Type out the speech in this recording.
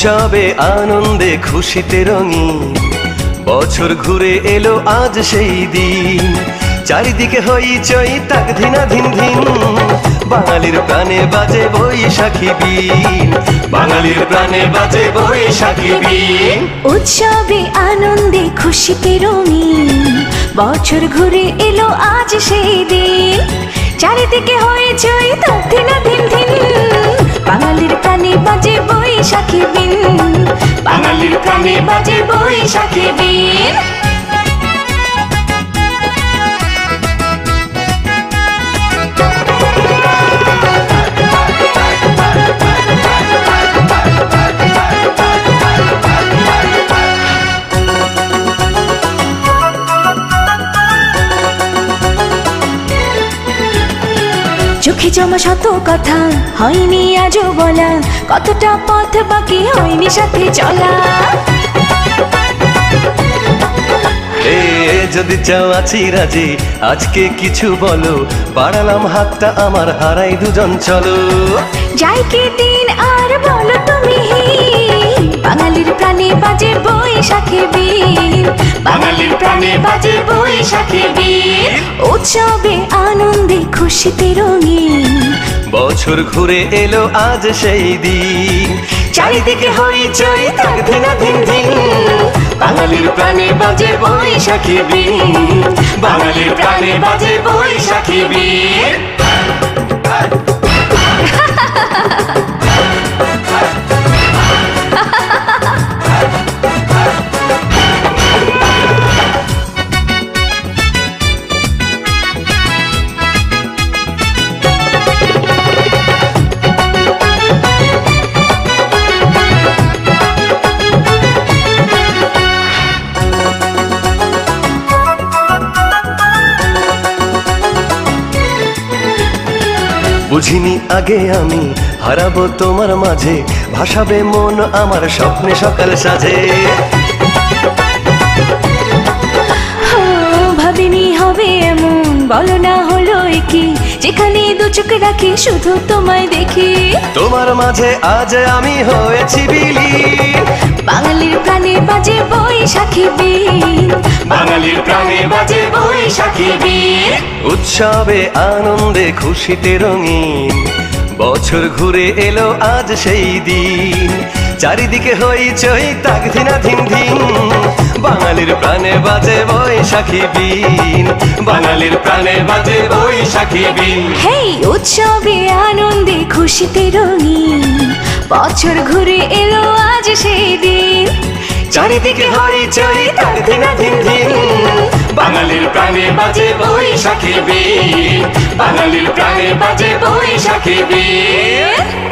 উৎসবে আনন্দে খুশিতে রঙিন বছর ঘুরে এলো আজ সেই দিন। চারিদিকে হইচই তাক ধিনা ধিন ধিন, বাঙালির প্রাণে বাজে বৈশাখী বিন, বাঙালির প্রাণে বাজে বৈশাখী বিন। উৎসবে আনন্দে খুশিতে রঙিন বছর ঘুরে এলো আজ সেই দিন। চারিদিকে হইচই তাক ধিনা ধিন ধিন, বাঙালির প্রাণে বাজে বৈশাখী বিন, বাঙালির প্রাণে বাজে বৈশাখী বিন। চোখে জমা শত কথা হয়নি আজও বলা, কতটা পথ বাকি হয়নি সাথে চলা। যদি চাও আছি রাজি, আজকে কিছু বলো, বাড়ালাম হাতটা আমার হারাই দুজন চলো। যাই কি দিন আর বলো তুমি, বাঙালির প্রাণে বাজে বৈশাখী বিন, বাঙালির প্রাণে বাজে বৈশাখী বিন। উৎসবে আনন্দে খুশিতে রঙিন বছর ঘুরে এলো আজ সেই দিন। চারিদিকে হইচই তাক ধিনা ধিন ধিন, বাঙালির প্রাণে বাজে বৈশাখী বিন, বাঙালির প্রাণে বাজে বৈশাখী বিন। বুঝিনি আগে আমি হারাবো তোমার মাঝে, ভাসাবে মন আমার স্বপ্নে সকাল সাজে। ভাবিনি হবে এমন, বলো না হলো কি, যেখানে দু চোখ রাখি শুধু তোমায় দেখি। তোমার মাঝে আজ আমি হয়েছি বিলীন, বাঙালির প্রাণে বাজে বৈশাখী বিন, বাঙালির প্রাণে বাজে বৈশাখী বিন। উৎসবে আনন্দে খুশিতে রঙিন বছর ঘুরে এলো আজ সেই দিন। চারিদিকে হইচই তাক ধিনা ধিন ধিন, বাঙালির প্রাণে বাজে বৈশাখী বিন, বাঙালির প্রাণে বাজে বৈশাখী বিন। হেই উৎসবে আনন্দে খুশিতে রঙিন বছর ঘুরে এলো আজ সেই দিন। চারিদিকে হইচই তাক ধিনা ধিন ধিন, বাঙালির প্রাণে বাজে বৈশাখী বিন, বাঙালির প্রাণে বাজে বৈশাখী বিন।